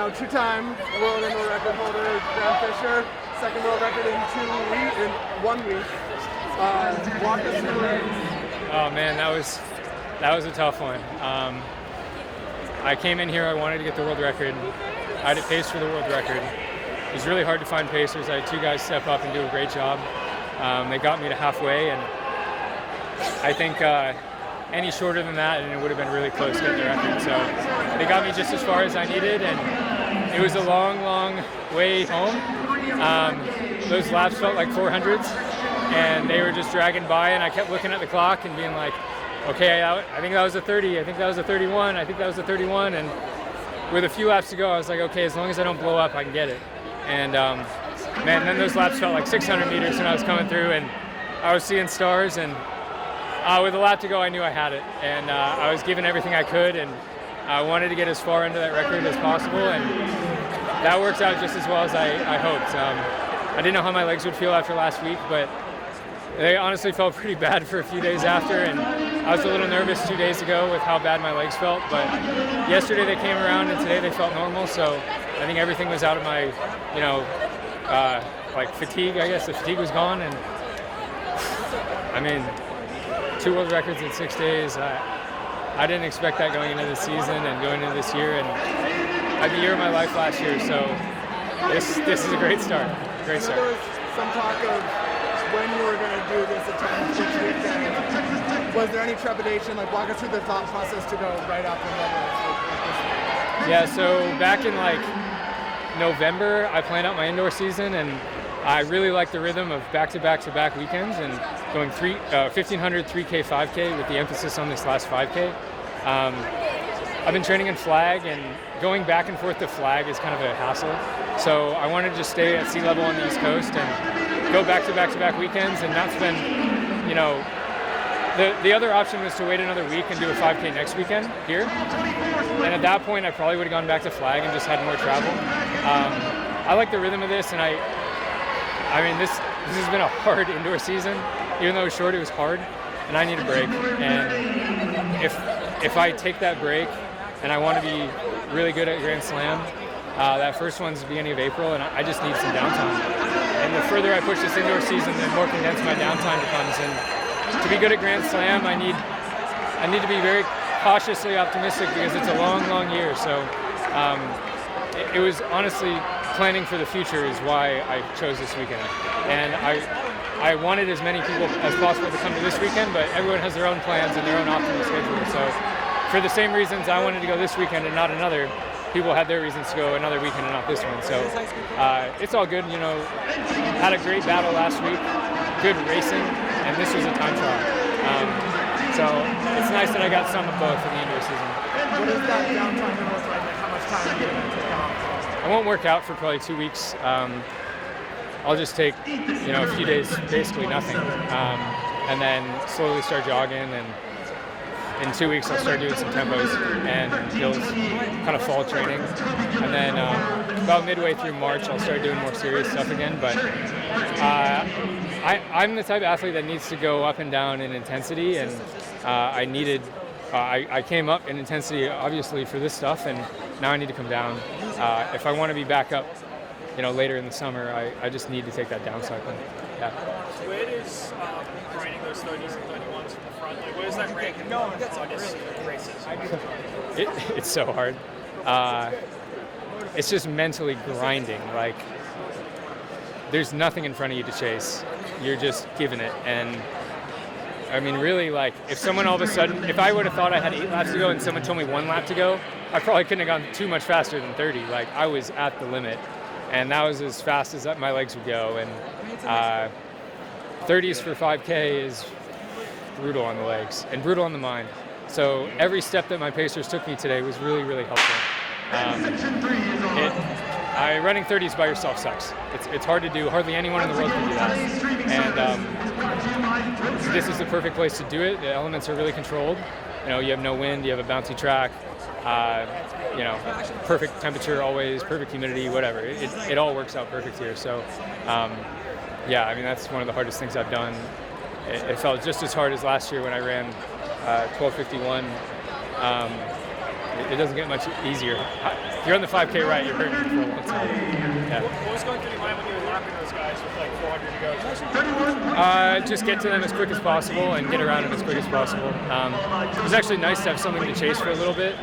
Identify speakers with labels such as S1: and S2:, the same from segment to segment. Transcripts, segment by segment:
S1: Now, two-time world indoor record holder Graham Fisher, second world record in 1 week. Walk us through it.
S2: Oh man, that was a tough one. I came in here, I wanted to get the world record. I had it paced for the world record. It was really hard to find pacers. I had two guys step up and do a great job. They got me to halfway, and I think any shorter than that, and it would have been really close to getting the record. So they got me just as far as I needed, and it was a long, long way home. Those laps felt like 400s, and they were just dragging by, and I kept looking at the clock and being like, okay, I think that was a 30, I think that was a 31, I think that was a 31, and with a few laps to go, I was like, okay, as long as I don't blow up, I can get it. And man, then those laps felt like 600 meters when I was coming through, and I was seeing stars, and with a lap to go, I knew I had it, and I was giving everything I could, and I wanted to get as far into that record as possible, and that worked out just as well as I hoped. I didn't know how my legs would feel after last week, but they honestly felt pretty bad for a few days after, and I was a little nervous 2 days ago with how bad my legs felt, but yesterday they came around and today they felt normal, so I think everything was out of my, like fatigue, I guess. The fatigue was gone, and I mean, 2 world records in 6 days. I didn't expect that going into the season and going into this year, and I had the year of my life last year, so this is a great start. Great start.
S1: There was some talk of when you were going to do this attempt this weekend. Was there any trepidation? Like, walk us through the thought process to go right after the
S2: Yeah, so back in like November, I planned out my indoor season, and I really liked the rhythm of back-to-back-to-back weekends and going 1,500, 3K, 5K with the emphasis on this last 5K. I've been training in flag, and going back and forth to flag is kind of a hassle. So I wanted to just stay at sea level on the East Coast and go back-to-back-to-back weekends, and that's been, the other option was to wait another week and do a 5K next weekend here. And at that point, I probably would have gone back to flag and just had more travel. I like the rhythm of this, and I mean, this has been a hard indoor season. Even though it was short, it was hard, and I need a break. And if I take that break, and I want to be really good at Grand Slam, that first one's the beginning of April, and I just need some downtime. And the further I push this indoor season, the more condensed my downtime becomes. And to be good at Grand Slam, I need to be very cautiously optimistic because it's a long, long year. So it was honestly planning for the future is why I chose this weekend. And I wanted as many people as possible to come to this weekend, but everyone has their own plans and their own optimal schedule. So for the same reasons I wanted to go this weekend and not another, people had their reasons to go another weekend and not this one. So it's all good. Had a great battle last week, good racing, and this was a time trial. So it's nice that I got some of both in the indoor season.
S1: What is that downtime going to look like? How much time are you going to take off?
S2: I won't work out for probably 2 weeks. I'll just take, a few days, basically nothing, and then slowly start jogging. And in 2 weeks, I'll start doing some tempos and hills, kind of fall training. And then about midway through March, I'll start doing more serious stuff again. But I'm the type of athlete that needs to go up and down in intensity, and I came up in intensity obviously for this stuff, and now I need to come down. If I want to be back up, later in the summer, I just need to take that down cycle. Yeah.
S3: Where does grinding those 30s and 31s from the front, like where does that rank in hardest races?
S2: It's so hard. It's just mentally grinding. Like, there's nothing in front of you to chase. You're just giving it. And I mean, really, like, if someone all of a sudden, if I would have thought I had 8 laps to go and someone told me 1 lap to go, I probably couldn't have gone too much faster than 30. Like, I was at the limit, and that was as fast as my legs would go. And 30s for 5K is brutal on the legs and brutal on the mind. So every step that my pacers took me today was really, really helpful. Running 30s by yourself sucks. It's hard to do. Hardly anyone in the world can do that. And this is the perfect place to do it. The elements are really controlled. You have no wind. You have a bouncy track. Perfect temperature always, perfect humidity, whatever. It all works out perfect here. So, that's one of the hardest things I've done. It felt just as hard as last year when I ran 12:51. It doesn't get much easier. you're on the 5K right, you're hurting for a long time. Yeah.
S3: What was going through your mind when you were lapping those guys with like 400 to go?
S2: Just get to them as quick as possible and get around them as quick as possible. It was actually nice to have something to chase for a little bit.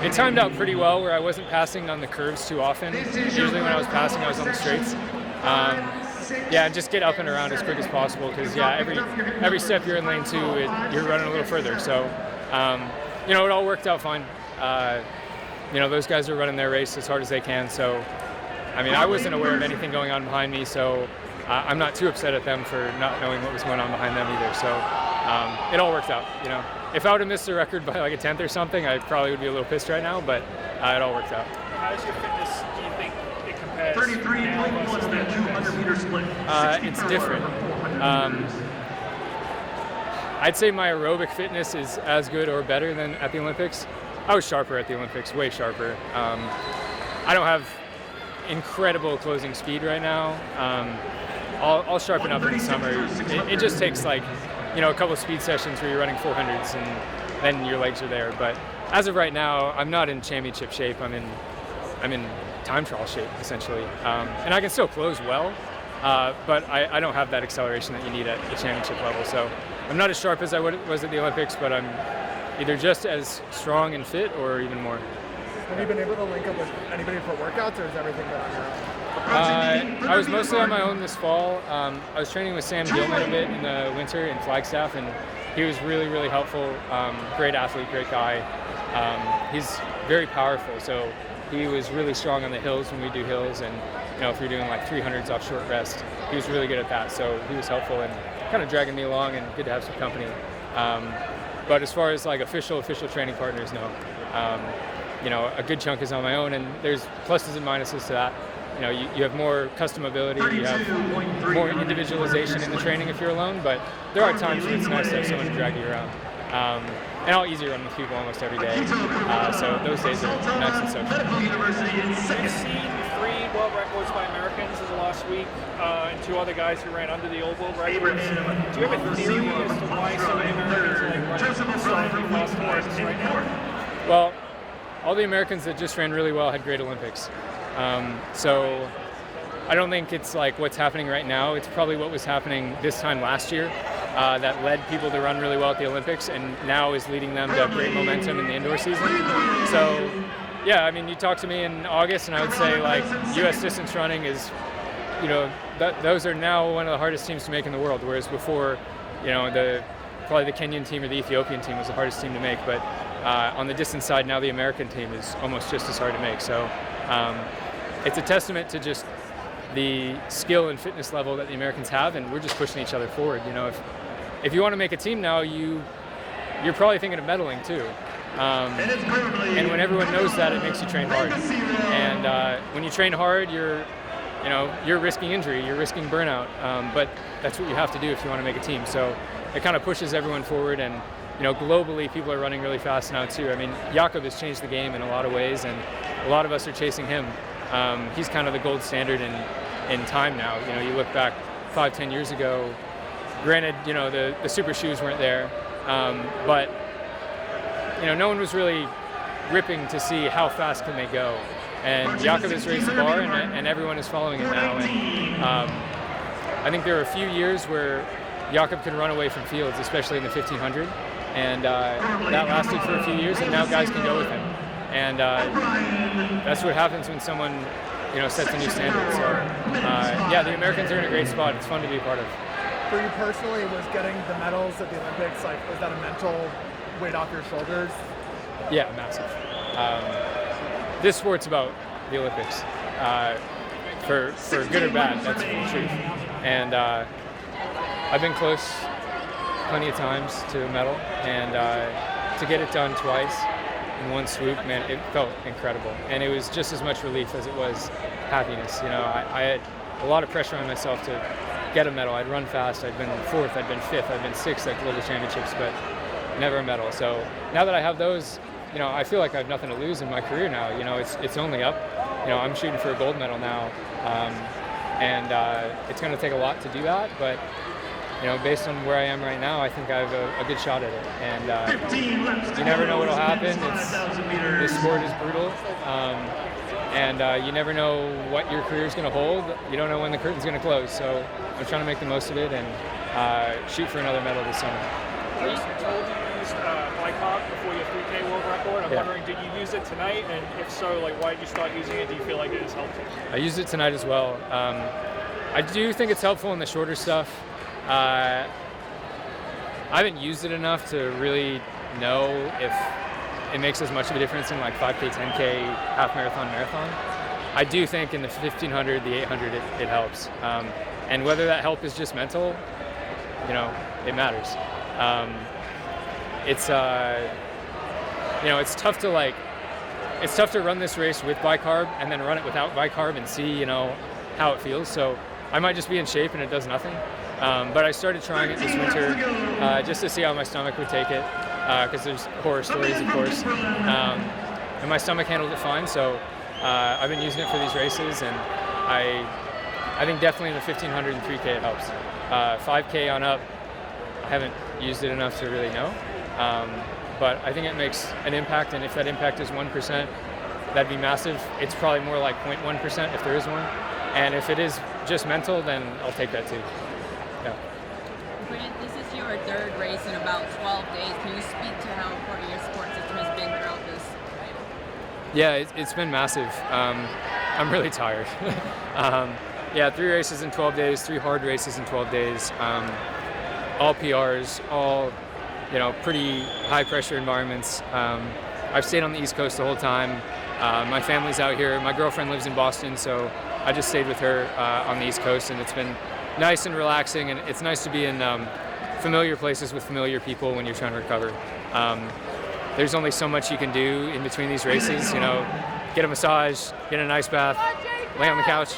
S2: It timed out pretty well where I wasn't passing on the curves too often. Usually when I was passing, I was on the straights. Yeah, just get up and around as quick as possible because every step you're in lane 2, you're running a little further. So, it all worked out fine. Those guys are running their race as hard as they can. So, I wasn't aware of anything going on behind me, so I'm not too upset at them for not knowing what was going on behind them either. So, it all worked out. If I would have missed the record by like a 10th or something, I probably would be a little pissed right now. But it all worked out.
S3: How does your fitness, do you think it compares?
S4: 33.1 200-meter split.
S2: It's different. I'd say my aerobic fitness is as good or better than at the Olympics. I was sharper at the Olympics, way sharper. I don't have incredible closing speed right now. I'll sharpen up in the summer. It just takes a couple of speed sessions where you're running 400s and then your legs are there. But as of right now, I'm not in championship shape. I'm in time trial shape essentially, and I can still close well, but I don't have that acceleration that you need at the championship level. So I'm not as sharp as I was at the Olympics, but I'm either just as strong and fit or even more.
S1: Have you been able to link up with anybody for workouts, or is everything been on your own?
S2: I was mostly on my own this fall. I was training with Sam Gilman a bit in the winter in Flagstaff, and he was really, really helpful. Great athlete, great guy. He's very powerful, so he was really strong on the hills when we do hills, and if you're doing like 300s off short rest, he was really good at that. So he was helpful and kind of dragging me along, and good to have some company. But as far as like official training partners, no. A good chunk is on my own, and there's pluses and minuses to that. You have more customability, you have more individualization in the training if you're alone, but there are times when it's nice to have someone to drag you around. And I'll easy run with people almost every day, so those days are nice and social.
S3: We've seen 3 world records by Americans as of last week, and 2 other guys who ran under the old world records. Do you have a theory as to why so many Americans are running so many fast races right now?
S2: Well, all the Americans that just ran really well had great Olympics. So I don't think it's like what's happening right now. It's probably what was happening this time last year that led people to run really well at the Olympics, and now is leading them to have great momentum in the indoor season. So yeah, you talk to me in August and I would say like U.S. distance running is, those are now one of the hardest teams to make in the world, whereas before, probably the Kenyan team or the Ethiopian team was the hardest team to make, but on the distance side now the American team is almost just as hard to make. So it's a testament to just the skill and fitness level that the Americans have, and we're just pushing each other forward. If you want to make a team now, you're probably thinking of medaling too. And when everyone knows that, it makes you train hard. And when you train hard, you're risking injury, you're risking burnout. But that's what you have to do if you want to make a team. So it kind of pushes everyone forward, and globally, people are running really fast now too. Jakob has changed the game in a lot of ways, and a lot of us are chasing him. He's kind of the gold standard in time now. You look back 5-10 years ago, granted, the super shoes weren't there, but no one was really ripping to see how fast can they go. And Jakob has raised the bar, and everyone is following it now. And I think there are a few years where Jakob can run away from fields, especially in the 1500, and that lasted for a few years, and now guys can go with him. And that's what happens when someone, sets a new standard. So, yeah, the Americans are in a great spot. It's fun to be a part of.
S1: For you personally, was getting the medals at the Olympics, was that a mental weight off your shoulders?
S2: Yeah, massive. This sport's about the Olympics. For good or bad, that's the truth. And I've been close plenty of times to a medal, and to get it done twice in one swoop, man, it felt incredible. And it was just as much relief as it was happiness. I had a lot of pressure on myself to get a medal. I'd run fast, I'd been 4th, I'd been 5th, I'd been 6th at global championships, but never a medal. So now that I have those, I feel like I have nothing to lose in my career now. It's only up. I'm shooting for a gold medal now, and it's going to take a lot to do that, but based on where I am right now, I think I have a good shot at it. And you never know what'll happen. This sport is brutal. And you never know what your career is going to hold. You don't know when the curtain's going to close. So I'm trying to make the most of it and shoot for another medal this summer.
S3: I was told you used bicarb before your 3K world record. I'm wondering, did you use it tonight? And if so, like, why did you start using it? Do you feel like it has helped you?
S2: I used it tonight as well. I do think it's helpful in the shorter stuff. I haven't used it enough to really know if it makes as much of a difference in like 5K, 10K, half marathon, marathon. I do think in the 1500, the 800, it helps. And whether that help is just mental, it matters. It's tough to it's tough to run this race with bicarb and then run it without bicarb and see, how it feels. So I might just be in shape and it does nothing. But I started trying it this winter just to see how my stomach would take it, because there's horror stories, of course. And my stomach handled it fine, so I've been using it for these races, and I think definitely in the 1500 and 3K it helps. 5K on up, I haven't used it enough to really know, but I think it makes an impact, and if that impact is 1%, that'd be massive. It's probably more like 0.1% if there is one, and if it is just mental, then I'll take that too. Yeah.
S5: Grant, this is your third race in about 12 days. Can you speak to how important your support system has been throughout this?
S2: Yeah, it's been massive. I'm really tired. 3 races in 12 days, 3 hard races in 12 days, all PRs, all pretty high pressure environments. I've stayed on the East Coast the whole time. My family's out here. My girlfriend lives in Boston, so I just stayed with her on the East Coast, and it's been nice and relaxing, and it's nice to be in familiar places with familiar people when you're trying to recover. There's only so much you can do in between these races, get a massage, get an ice bath, lay on the couch.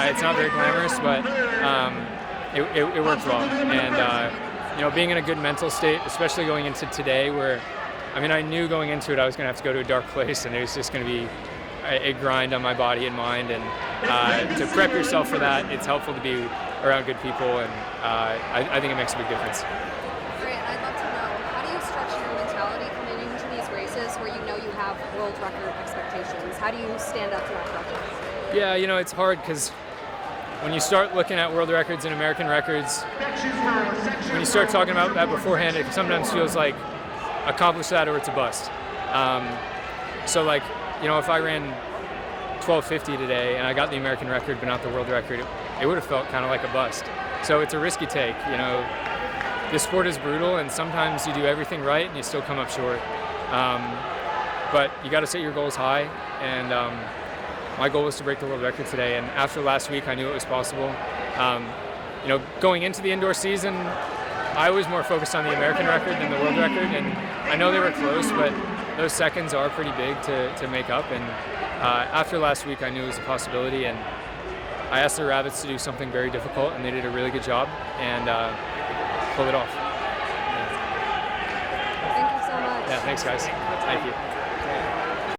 S2: It's not very glamorous, but it works well. And being in a good mental state, especially going into today where, I knew going into it I was going to have to go to a dark place, and it was just going to be a grind on my body and mind, and to prep yourself for that, it's helpful to be around good people, and I think it makes a big difference.
S6: Grant, I'd love to know, how do you structure your mentality coming into these races where you have world record expectations? How do you stand up to that pressure?
S2: Yeah, it's hard because when you start looking at world records and American records, when you start talking about that beforehand, it sometimes feels like accomplish that or it's a bust. If I ran 12:50 today and I got the American record but not the world record, it would have felt kind of like a bust. So it's a risky take. This sport is brutal, and sometimes you do everything right and you still come up short. But you got to set your goals high, and my goal was to break the world record today. And after last week, I knew it was possible. Going into the indoor season, I was more focused on the American record than the world record, and I know they were close, but those seconds are pretty big to make up. And after last week, I knew it was a possibility, and I asked the Rabbits to do something very difficult, and they did a really good job and pulled it off.
S6: Thank you so much.
S2: Yeah, thanks guys. Thank you.